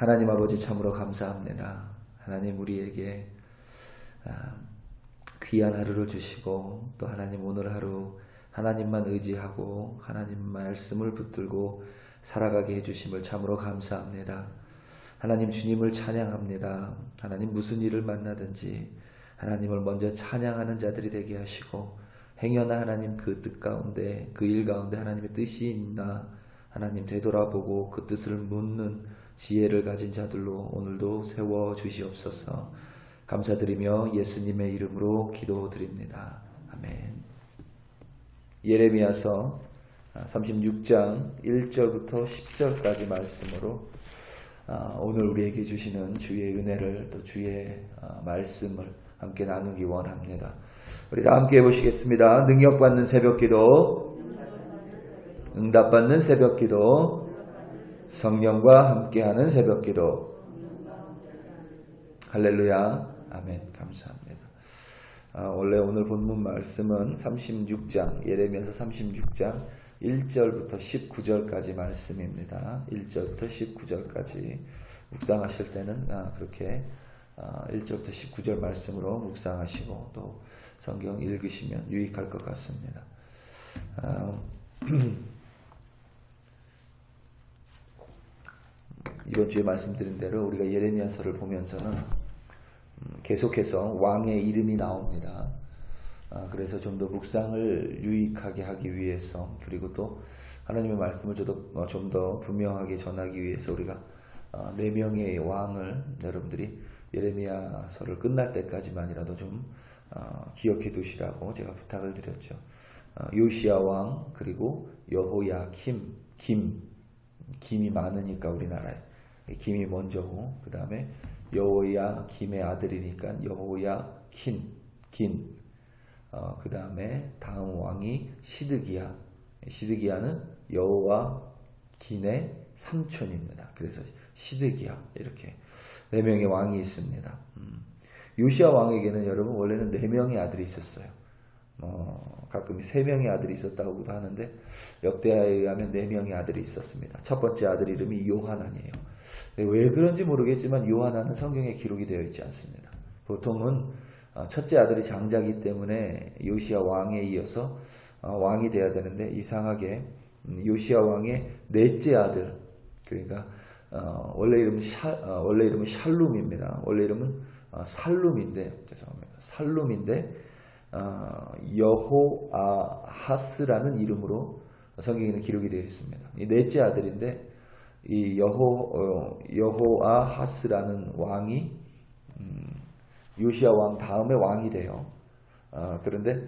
하나님 아버지 참으로 감사합니다. 하나님 우리에게 귀한 하루를 주시고 또 하나님 오늘 하루 하나님만 의지하고 하나님 말씀을 붙들고 살아가게 해주심을 참으로 감사합니다. 하나님 주님을 찬양합니다. 하나님 무슨 일을 만나든지 하나님을 먼저 찬양하는 자들이 되게 하시고 행여나 하나님 그 뜻 가운데 그 일 가운데 하나님의 뜻이 있나 하나님 되돌아보고 그 뜻을 묻는 지혜를 가진 자들로 오늘도 세워주시옵소서. 감사드리며 예수님의 이름으로 기도드립니다. 아멘. 예레미야서 36장 1절부터 10절까지 말씀으로 오늘 우리에게 주시는 주의 은혜를 또 주의 말씀을 함께 나누기 원합니다. 우리 다 함께 해보시겠습니다. 능력받는 새벽기도, 응답받는 새벽기도, 성령과 함께하는 새벽기도. 할렐루야. 아멘. 감사합니다. 원래 오늘 본문 말씀은 36장, 예레미야서 36장 1절부터 19절까지 말씀입니다. 1절부터 19절까지 묵상하실 때는 그렇게 1절부터 19절 말씀으로 묵상하시고 또 성경 읽으시면 유익할 것 같습니다. 이번 주에 말씀드린 대로 우리가 예레미야서를 보면서는 계속해서 왕의 이름이 나옵니다. 그래서 좀 더 묵상을 유익하게 하기 위해서 그리고 또 하나님의 말씀을 좀 더 분명하게 전하기 위해서 우리가 4명의 왕을 여러분들이 예레미야서를 끝날 때까지만이라도 좀 기억해 두시라고 제가 부탁을 드렸죠. 요시야 왕 그리고 여호야킴, 김이 많으니까 우리나라에 김이 먼저고 그 다음에 여호야김의 아들이니까 여호야킨, 그 다음에 다음 왕이 시드기야는 여호야긴의 삼촌입니다. 그래서 시드기야 이렇게 4명의 왕이 있습니다. 요시야 왕에게는 여러분 원래는 4명의 아들이 있었어요. 가끔 3명의 아들이 있었다고도 하는데 역대하에 의하면 4명의 아들이 있었습니다. 첫 번째 아들 이름이 요하난이에요. 왜 그런지 모르겠지만 요하난은 성경에 기록이 되어 있지 않습니다. 보통은 첫째 아들이 장자이기 때문에 요시야 왕에 이어서 왕이 돼야 되는데 이상하게 요시야 왕의 넷째 아들 그러니까 원래 이름은 샬룸입니다. 원래 이름은 살룸인데 죄송합니다. 살룸인데 여호아하스라는 이름으로 성경에는 기록이 되어 있습니다. 이 넷째 아들인데 이 여호아하스라는 왕이 요시야 왕 다음에 왕이 돼요. 그런데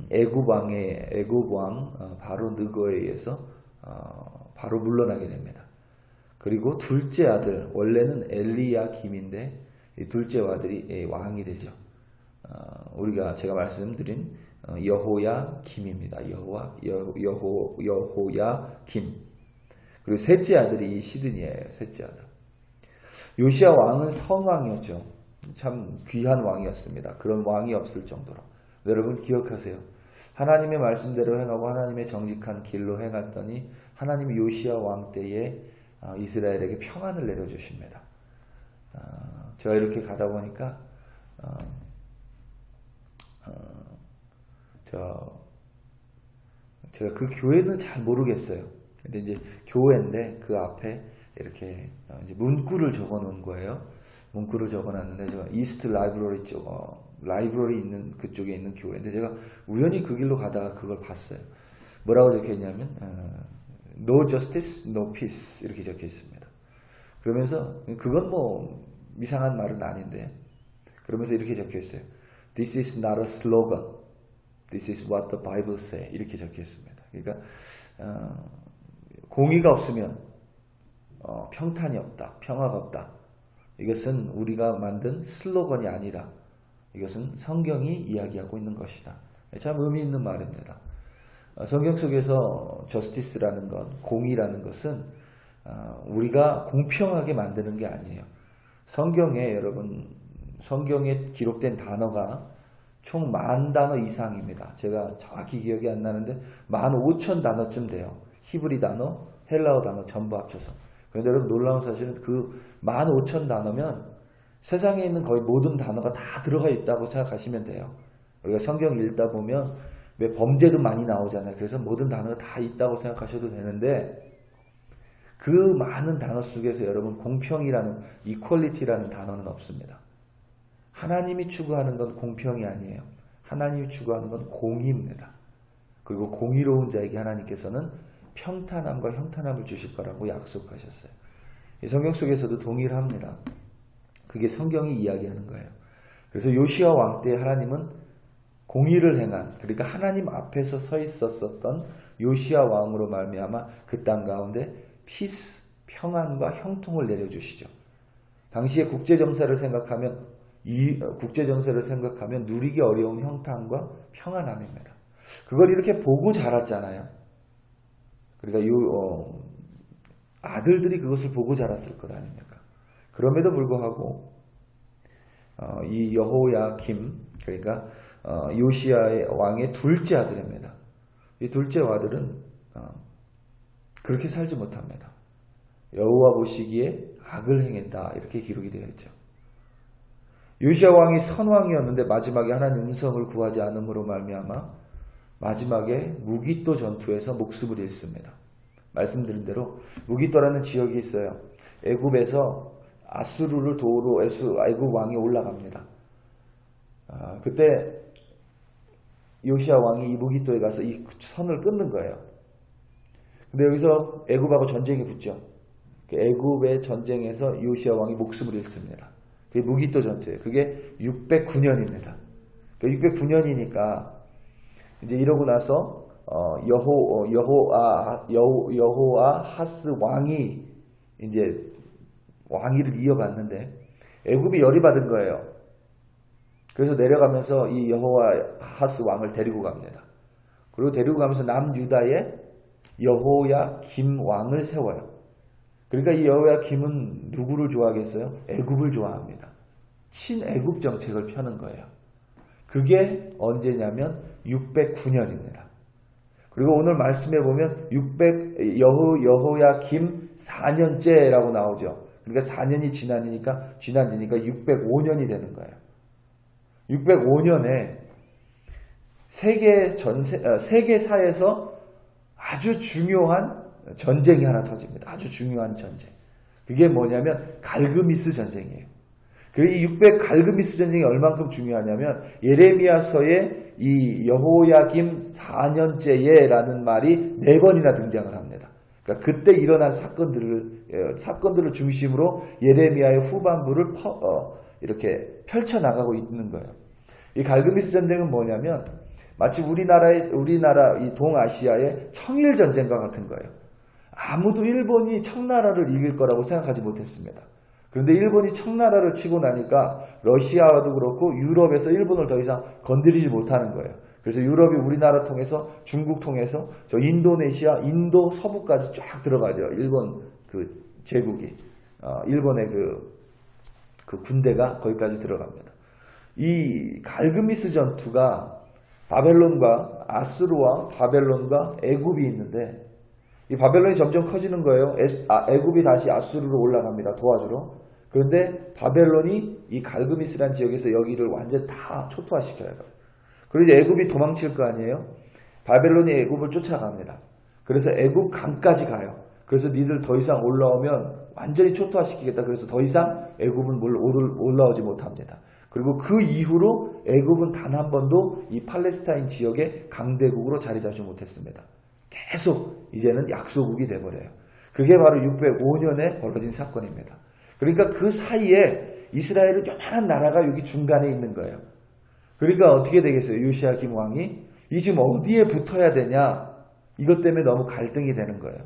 애굽 왕 바로 느고에 의해서 바로 물러나게 됩니다. 그리고 둘째 아들 원래는 엘리야김인데 이 둘째 아들이 왕이 되죠. 제가 말씀드린 여호야김입니다. 여호야김. 그리고 셋째 아들이 이 시드니예요. 셋째 아들. 요시야 왕은 선왕이었죠. 참 귀한 왕이었습니다. 그런 왕이 없을 정도로. 여러분 기억하세요. 하나님의 말씀대로 행하고 하나님의 정직한 길로 행했더니 하나님이 요시야 왕 때에 이스라엘에게 평안을 내려주십니다. 제가 이렇게 가다 보니까 제가 그 교회는 잘 모르겠어요. 근데 이제 교회인데 그 앞에 이렇게 이제 문구를 적어 놓은 거예요. 문구를 적어 놨는데 제가 이스트 라이브러리 라이브러리 있는 그쪽에 있는 교회인데 제가 우연히 그 길로 가다가 그걸 봤어요. 뭐라고 적혀 있냐면 No justice, no peace 이렇게 적혀 있습니다. 그러면서 그건 뭐 이상한 말은 아닌데 그러면서 이렇게 적혀 있어요. This is not a slogan. This is what the Bible says. 이렇게 적혀 있습니다. 그러니까 공의가 없으면 평탄이 없다. 평화가 없다. 이것은 우리가 만든 슬로건이 아니다. 이것은 성경이 이야기하고 있는 것이다. 참 의미 있는 말입니다. 성경 속에서 저스티스라는 것, 공의라는 것은 우리가 공평하게 만드는 게 아니에요. 성경에 기록된 단어가 총 10,000단어 이상입니다. 제가 정확히 기억이 안 나는데 15,000단어쯤 돼요. 히브리 단어, 헬라어 단어 전부 합쳐서. 그런데 여러분 놀라운 사실은 그 15,000단어면 세상에 있는 거의 모든 단어가 다 들어가 있다고 생각하시면 돼요. 우리가 성경 읽다 보면 왜 범죄도 많이 나오잖아요. 그래서 모든 단어가 다 있다고 생각하셔도 되는데 그 많은 단어 속에서 여러분 공평이라는 이퀄리티라는 단어는 없습니다. 하나님이 추구하는 건 공평이 아니에요. 하나님이 추구하는 건 공의입니다. 그리고 공의로운 자에게 하나님께서는 평탄함과 형탄함을 주실 거라고 약속하셨어요. 이 성경 속에서도 동일합니다. 그게 성경이 이야기하는 거예요. 그래서 요시야 왕 때 하나님은 공의를 행한, 그러니까 하나님 앞에서 서 있었던 요시야 왕으로 말미암아 그 땅 가운데 피스, 평안과 형통을 내려주시죠. 당시의 국제정세를 생각하면 누리기 어려운 형통과 평안함입니다. 그걸 이렇게 보고 자랐잖아요. 그러니까 아들들이 그것을 보고 자랐을 것 아닙니까? 그럼에도 불구하고 이 여호야김, 그러니까 요시야의 왕의 둘째 아들입니다. 이 둘째 아들은 그렇게 살지 못합니다. 여호와 보시기에 악을 행했다, 이렇게 기록이 되어 있죠. 요시야 왕이 선왕이었는데 마지막에 하나님 음성을 구하지 않음으로 말미암아 마지막에 무기또 전투에서 목숨을 잃습니다. 말씀드린 대로 무기또라는 지역이 있어요. 애굽에서 아수르를 도우러 애굽 왕이 올라갑니다. 그때 요시야 왕이 이 무기또에 가서 이 선을 끊는 거예요. 근데 여기서 애굽하고 전쟁이 붙죠. 애굽의 전쟁에서 요시야 왕이 목숨을 잃습니다. 그게 무기또 전투예요. 그게 609년입니다. 609년이니까 이제 이러고 나서 여호아하스 왕이 이제 왕위를 이어갔는데 애굽이 열이 받은 거예요. 그래서 내려가면서 이 여호아하스 왕을 데리고 갑니다. 그리고 데리고 가면서 남유다에 여호야김 왕을 세워요. 그러니까 이 여호야김은 누구를 좋아하겠어요? 애굽을 좋아합니다. 친애굽 정책을 펴는 거예요. 그게 언제냐면 609년입니다. 그리고 오늘 말씀해 보면 여호야김 4년째라고 나오죠. 그러니까 4년이 지나니까 605년이 되는 거예요. 605년에 세계사에서 아주 중요한 전쟁이 하나 터집니다. 아주 중요한 전쟁. 그게 뭐냐면 갈그미스 전쟁이에요. 그리고 이 갈그미스 전쟁이 얼만큼 중요하냐면 예레미야서에 이 여호야김 4년째에라는 말이 4번이나 등장을 합니다. 그러니까 그때 일어난 사건들을 중심으로 예레미야의 후반부를 이렇게 펼쳐나가고 있는 거예요. 이 갈그미스 전쟁은 뭐냐면 마치 우리나라 이 동아시아의 청일전쟁과 같은 거예요. 아무도 일본이 청나라를 이길 거라고 생각하지 못했습니다. 그런데 일본이 청나라를 치고 나니까 러시아도 그렇고 유럽에서 일본을 더 이상 건드리지 못하는 거예요. 그래서 유럽이 우리나라 통해서 중국 통해서 저 인도네시아, 인도 서부까지 쫙 들어가죠. 일본 그 제국이 일본의 그 군대가 거기까지 들어갑니다. 이 갈그미스 전투가 바벨론과 아수르와 바벨론과 애굽이 있는데 이 바벨론이 점점 커지는 거예요. 애굽이 다시 아수르로 올라갑니다. 도와주러. 그런데 바벨론이 이 갈그미스라는 지역에서 여기를 완전 다 초토화시켜요. 그리고 애굽이 도망칠 거 아니에요. 바벨론이 애굽을 쫓아갑니다. 그래서 애굽 강까지 가요. 그래서 니들 더 이상 올라오면 완전히 초토화시키겠다. 그래서 더 이상 애굽은 올라오지 못합니다. 그리고 그 이후로 애굽은 단 한 번도 이 팔레스타인 지역의 강대국으로 자리 잡지 못했습니다. 계속 이제는 약소국이 돼버려요. 그게 바로 605년에 벌어진 사건입니다. 그러니까 그 사이에 이스라엘은 요만한 나라가 여기 중간에 있는 거예요. 그러니까 어떻게 되겠어요? 요시야김 왕이 이 지금 어디에 붙어야 되냐? 이것 때문에 너무 갈등이 되는 거예요.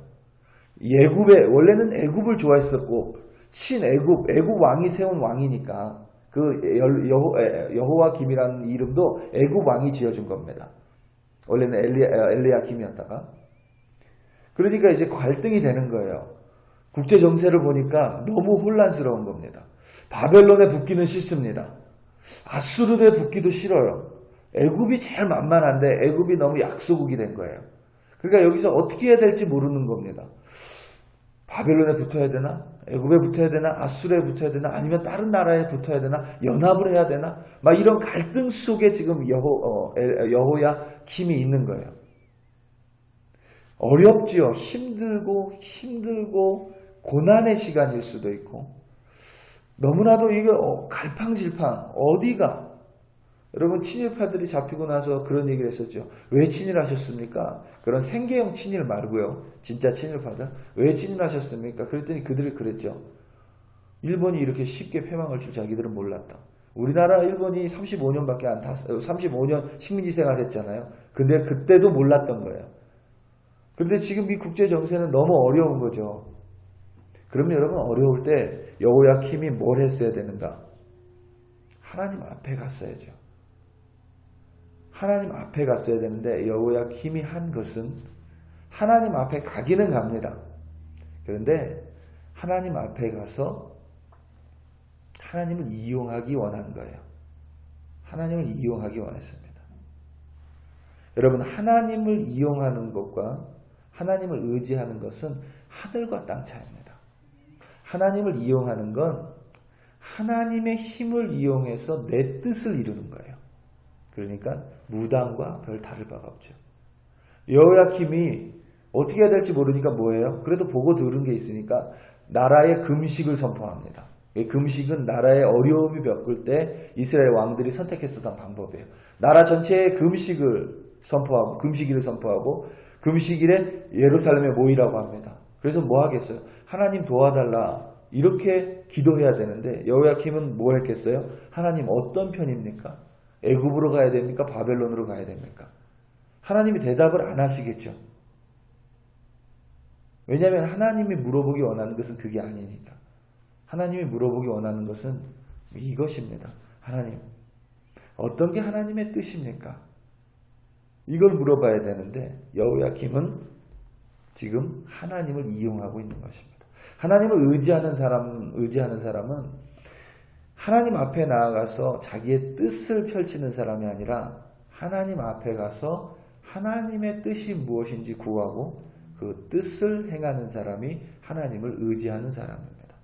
원래는 애굽을 좋아했었고 친애굽 왕이 세운 왕이니까 그 여호와김이라는 이름도 애굽 왕이 지어준 겁니다. 원래는 엘리야김이었다가. 그러니까 이제 갈등이 되는 거예요. 국제 정세를 보니까 너무 혼란스러운 겁니다. 바벨론에 붙기는 싫습니다. 아수르에 붙기도 싫어요. 애굽이 제일 만만한데 애굽이 너무 약소국이 된 거예요. 그러니까 여기서 어떻게 해야 될지 모르는 겁니다. 바벨론에 붙어야 되나? 애굽에 붙어야 되나? 아수르에 붙어야 되나? 아니면 다른 나라에 붙어야 되나? 연합을 해야 되나? 막 이런 갈등 속에 지금 여호야킴이 있는 거예요. 어렵지요. 힘들고 고난의 시간일 수도 있고 너무나도 이게 갈팡질팡 어디가 여러분 친일파들이 잡히고 나서 그런 얘기를 했었죠. 왜 친일하셨습니까? 그런 생계형 친일 말고요. 진짜 친일파들. 왜 친일하셨습니까? 그랬더니 그들이 그랬죠. 일본이 이렇게 쉽게 패망할 줄 자기들은 몰랐다. 우리나라 일본이 35년밖에 안 35년 식민지 생활했잖아요. 근데 그때도 몰랐던 거예요. 그런데 지금 이 국제 정세는 너무 어려운 거죠. 그러면 여러분 어려울 때 여호야킴이 뭘 했어야 되는가? 하나님 앞에 갔어야죠. 하나님 앞에 갔어야 되는데 여호야킴이 한 것은 하나님 앞에 가기는 갑니다. 그런데 하나님 앞에 가서 하나님을 이용하기 원한 거예요. 하나님을 이용하기 원했습니다. 여러분 하나님을 이용하는 것과 하나님을 의지하는 것은 하늘과 땅 차이입니다. 하나님을 이용하는 건 하나님의 힘을 이용해서 내 뜻을 이루는 거예요. 그러니까 무당과 별 다를 바가 없죠. 여호야킴이 어떻게 해야 될지 모르니까 뭐예요? 그래도 보고 들은 게 있으니까 나라의 금식을 선포합니다. 금식은 나라의 어려움이 겪을 때 이스라엘 왕들이 선택했었던 방법이에요. 나라 전체에 금식을 선포하고 금식일을 선포하고 금식일에 예루살렘에 모이라고 합니다. 그래서 뭐 하겠어요? 하나님 도와달라 이렇게 기도해야 되는데 여호야킴은 뭐 했겠어요? 하나님 어떤 편입니까? 애굽으로 가야 됩니까? 바벨론으로 가야 됩니까? 하나님이 대답을 안 하시겠죠. 왜냐하면 하나님이 물어보기 원하는 것은 그게 아니니까. 하나님이 물어보기 원하는 것은 이것입니다. 하나님, 어떤 게 하나님의 뜻입니까? 이걸 물어봐야 되는데 여호야킴은 지금 하나님을 이용하고 있는 것입니다. 하나님을 의지하는 사람은 하나님 앞에 나아가서 자기의 뜻을 펼치는 사람이 아니라 하나님 앞에 가서 하나님의 뜻이 무엇인지 구하고 그 뜻을 행하는 사람이 하나님을 의지하는 사람입니다.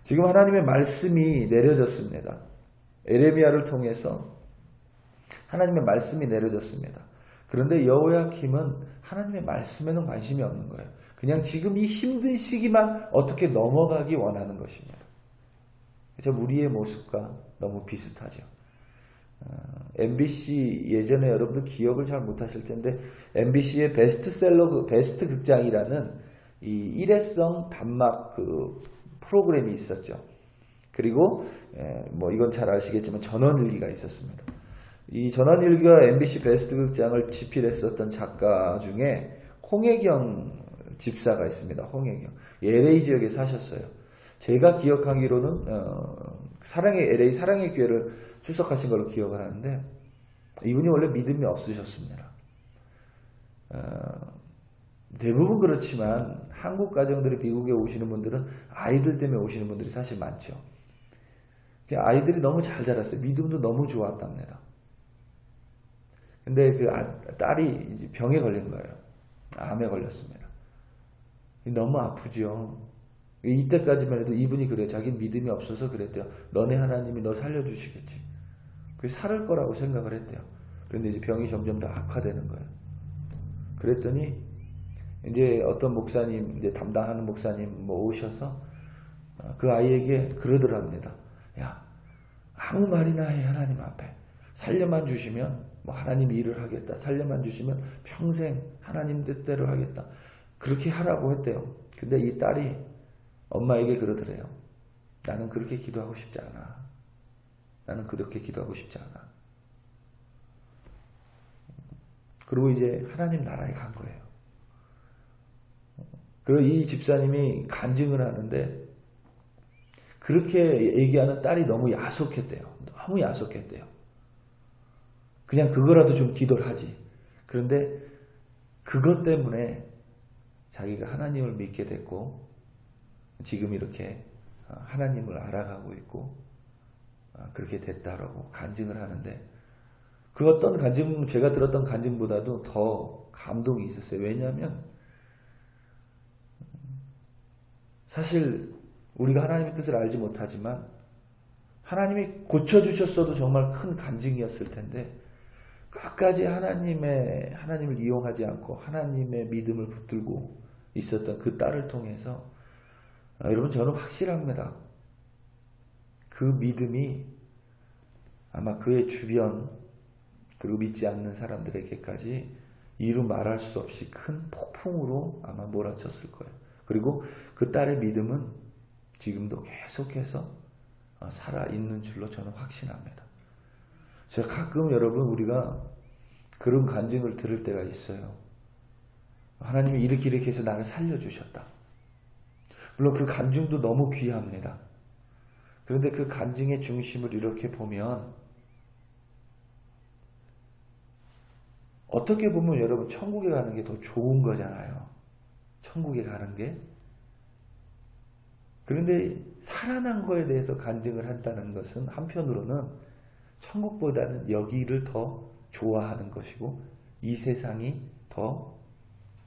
지금 하나님의 말씀이 내려졌습니다. 에레미야를 통해서 하나님의 말씀이 내려졌습니다. 그런데 여호야킴은 하나님의 말씀에는 관심이 없는 거예요. 그냥 지금 이 힘든 시기만 어떻게 넘어가기 원하는 것입니다. 그래서 우리의 모습과 너무 비슷하죠. MBC 예전에 여러분들 기억을 잘 못하실 텐데 MBC의 베스트셀러 베스트 극장이라는 이 일회성 단막 그 프로그램이 있었죠. 그리고 뭐 이건 잘 아시겠지만 전원일기가 있었습니다. 이 전원일기와 MBC 베스트 극장을 집필했었던 작가 중에 홍혜경 집사가 있습니다. 홍혜경. LA 지역에 사셨어요. 제가 기억하기로는 LA 사랑의 교회를 출석하신 걸로 기억을 하는데 이분이 원래 믿음이 없으셨습니다. 대부분 그렇지만 한국 가정들이 미국에 오시는 분들은 아이들 때문에 오시는 분들이 사실 많죠. 아이들이 너무 잘 자랐어요. 믿음도 너무 좋았답니다. 근데 그 딸이 이제 병에 걸린 거예요. 암에 걸렸습니다. 너무 아프죠. 이때까지만 해도 이분이 그래요. 자기는 믿음이 없어서 그랬대요. 너네 하나님이 너 살려주시겠지. 그 살을 거라고 생각을 했대요. 그런데 이제 병이 점점 더 악화되는 거예요. 그랬더니 이제 어떤 목사님, 이제 담당하는 목사님 뭐 오셔서 그 아이에게 그러더랍니다. 야, 아무 말이나 해 하나님 앞에. 살려만 주시면 뭐 하나님 일을 하겠다. 살려만 주시면 평생 하나님 뜻대로 하겠다. 그렇게 하라고 했대요. 근데 이 딸이 엄마에게 그러더래요. 나는 그렇게 기도하고 싶지 않아. 나는 그렇게 기도하고 싶지 않아. 그리고 이제 하나님 나라에 간 거예요. 그리고 이 집사님이 간증을 하는데 그렇게 얘기하는 딸이 너무 야속했대요. 너무 야속했대요. 그냥 그거라도 좀 기도를 하지. 그런데 그것 때문에 자기가 하나님을 믿게 됐고 지금 이렇게 하나님을 알아가고 있고 그렇게 됐다라고 간증을 하는데 그 어떤 간증, 제가 들었던 간증보다도 더 감동이 있었어요. 왜냐하면 사실 우리가 하나님의 뜻을 알지 못하지만 하나님이 고쳐주셨어도 정말 큰 간증이었을 텐데 끝까지 하나님을 이용하지 않고 하나님의 믿음을 붙들고 있었던 그 딸을 통해서 여러분 저는 확실합니다. 그 믿음이 아마 그의 주변 그리고 믿지 않는 사람들에게까지 이루 말할 수 없이 큰 폭풍으로 아마 몰아쳤을 거예요. 그리고 그 딸의 믿음은 지금도 계속해서 살아있는 줄로 저는 확신합니다. 제가 가끔 여러분 우리가 그런 간증을 들을 때가 있어요. 하나님이 이렇게 해서 나를 살려주셨다. 물론 그 간증도 너무 귀합니다. 그런데 그 간증의 중심을 이렇게 보면 어떻게 보면 여러분 천국에 가는 게 더 좋은 거잖아요. 천국에 가는 게. 그런데 살아난 거에 대해서 간증을 한다는 것은 한편으로는 천국보다는 여기를 더 좋아하는 것이고 이 세상이 더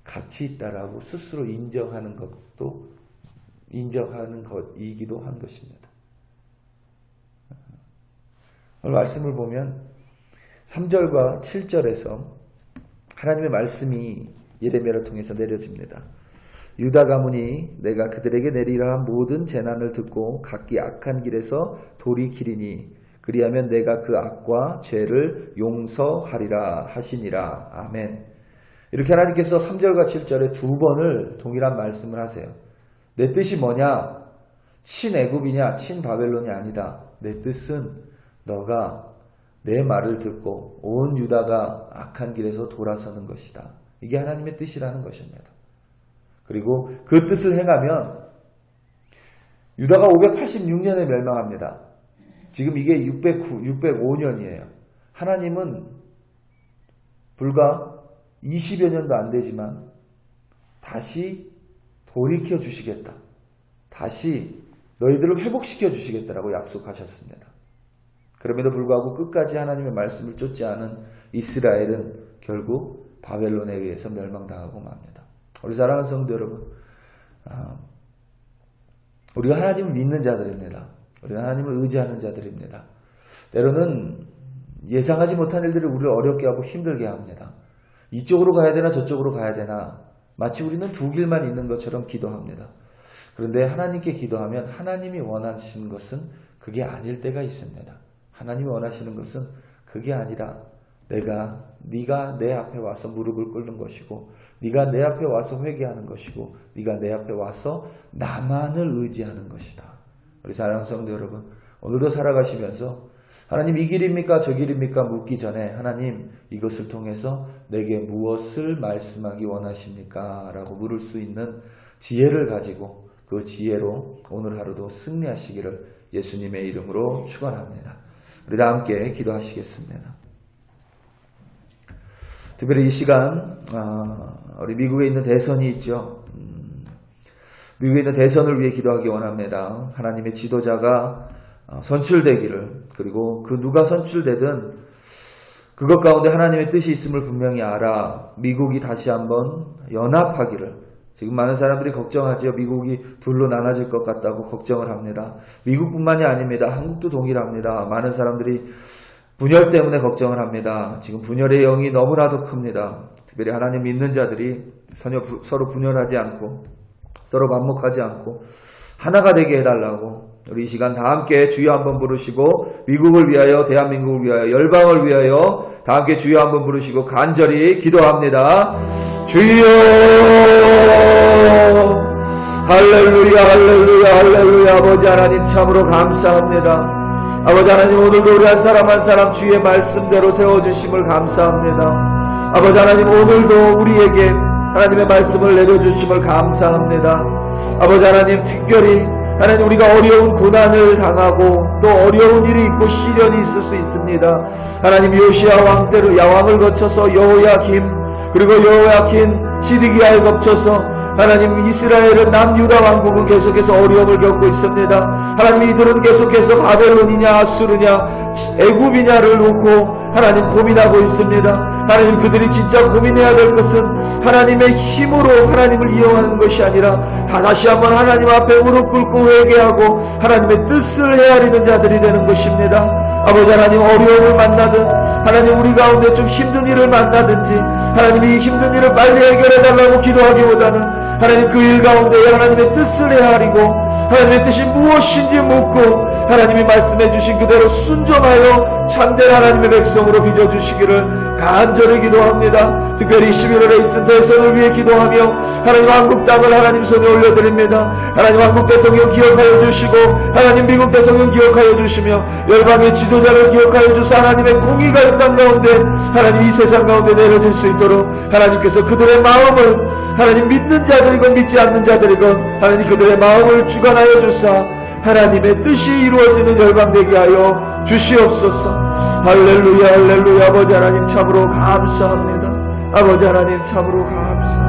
가치 있다라고 스스로 인정하는 것도 인정하는 것이기도 한 것입니다. 오늘 말씀을 보면 3절과 7절에서 하나님의 말씀이 예레미야를 통해서 내려집니다. 유다 가문이 내가 그들에게 내리라 한 모든 재난을 듣고 각기 악한 길에서 돌이키리니 그리하면 내가 그 악과 죄를 용서하리라 하시니라. 아멘. 이렇게 하나님께서 3절과 7절에 두 번을 동일한 말씀을 하세요. 내 뜻이 뭐냐? 친애굽이냐 친바벨론이 아니다. 내 뜻은 너가 내 말을 듣고 온 유다가 악한 길에서 돌아서는 것이다. 이게 하나님의 뜻이라는 것입니다. 그리고 그 뜻을 행하면 유다가 586년에 멸망합니다. 지금 이게 605년이에요. 하나님은 불과 20여 년도 안 되지만 다시 돌이켜 주시겠다. 다시 너희들을 회복시켜 주시겠다라고 약속하셨습니다. 그럼에도 불구하고 끝까지 하나님의 말씀을 쫓지 않은 이스라엘은 결국 바벨론에 의해서 멸망당하고 맙니다. 우리 사랑하는 성도 여러분, 우리가 하나님을 믿는 자들입니다. 우리가 하나님을 의지하는 자들입니다. 때로는 예상하지 못한 일들이 우리를 어렵게 하고 힘들게 합니다. 이쪽으로 가야 되나 저쪽으로 가야 되나 마치 우리는 두 길만 있는 것처럼 기도합니다. 그런데 하나님께 기도하면 하나님이 원하시는 것은 그게 아닐 때가 있습니다. 하나님이 원하시는 것은 그게 아니라 네가 내 앞에 와서 무릎을 꿇는 것이고 네가 내 앞에 와서 회개하는 것이고 네가 내 앞에 와서 나만을 의지하는 것이다. 우리 사랑하는 성도 여러분, 오늘도 살아가시면서 하나님 이 길입니까 저 길입니까 묻기 전에 하나님 이것을 통해서 내게 무엇을 말씀하기 원하십니까? 라고 물을 수 있는 지혜를 가지고 그 지혜로 오늘 하루도 승리하시기를 예수님의 이름으로 축원합니다. 우리 다 함께 기도하시겠습니다. 특별히 이 시간 우리 미국에 있는 대선이 있죠. 미국에 있는 대선을 위해 기도하기 원합니다. 하나님의 지도자가 선출되기를, 그리고 그 누가 선출되든 그것 가운데 하나님의 뜻이 있음을 분명히 알아 미국이 다시 한번 연합하기를. 지금 많은 사람들이 걱정하죠. 미국이 둘로 나눠질 것 같다고 걱정을 합니다. 미국뿐만이 아닙니다. 한국도 동일합니다. 많은 사람들이 분열 때문에 걱정을 합니다. 지금 분열의 영이 너무나도 큽니다. 특별히 하나님 믿는 자들이 서로 분열하지 않고 서로 반목하지 않고 하나가 되게 해달라고 우리 이 시간 다 함께 주여 한번 부르시고 미국을 위하여 대한민국을 위하여 열방을 위하여 다 함께 주여 한번 부르시고 간절히 기도합니다. 주여 할렐루야 할렐루야 할렐루야. 아버지 하나님 참으로 감사합니다. 아버지 하나님 오늘도 우리 한 사람 한 사람 주의 말씀대로 세워주심을 감사합니다. 아버지 하나님 오늘도 우리에게 하나님의 말씀을 내려주심을 감사합니다. 아버지 하나님 특별히 하나님 우리가 어려운 고난을 당하고 또 어려운 일이 있고 시련이 있을 수 있습니다. 하나님 요시야 왕 때로 야왕을 거쳐서 여호야김 그리고 여호야킨 시드기야에 거쳐서 하나님 이스라엘은 남유다 왕국은 계속해서 어려움을 겪고 있습니다. 하나님 이들은 계속해서 바벨론이냐 아수르냐 애굽이냐를 놓고 하나님 고민하고 있습니다. 하나님 그들이 진짜 고민해야 될 것은 하나님의 힘으로 하나님을 이용하는 것이 아니라 다시 한번 하나님 앞에 무릎 꿇고 회개하고 하나님의 뜻을 헤아리는 자들이 되는 것입니다. 아버지 하나님, 어려움을 만나든 하나님 우리 가운데 좀 힘든 일을 만나든지 하나님이 이 힘든 일을 빨리 해결해달라고 기도하기보다는 하나님 그 일 가운데 하나님의 뜻을 헤아리고 하나님의 뜻이 무엇인지 묻고 하나님이 말씀해 주신 그대로 순종하여 참된 하나님의 백성으로 빚어주시기를 간절히 기도합니다. 특별히 11월에 있은 대선을 위해 기도하며 하나님 한국 땅을 하나님 손에 올려드립니다. 하나님 한국 대통령 기억하여 주시고 하나님 미국 대통령 기억하여 주시며 열방의 지도자를 기억하여 주사 하나님의 공의가 이 땅 가운데 하나님 이 세상 가운데 내려질 수 있도록 하나님께서 그들의 마음을 하나님 믿는 자들이건 믿지 않는 자들이건 하나님 그들의 마음을 주관하여 주사 하나님의 뜻이 이루어지는 열방되게 하여 주시옵소서. 할렐루야 할렐루야. 아버지 하나님 참으로 감사합니다. 아버지 하나님 참으로 감사합니다.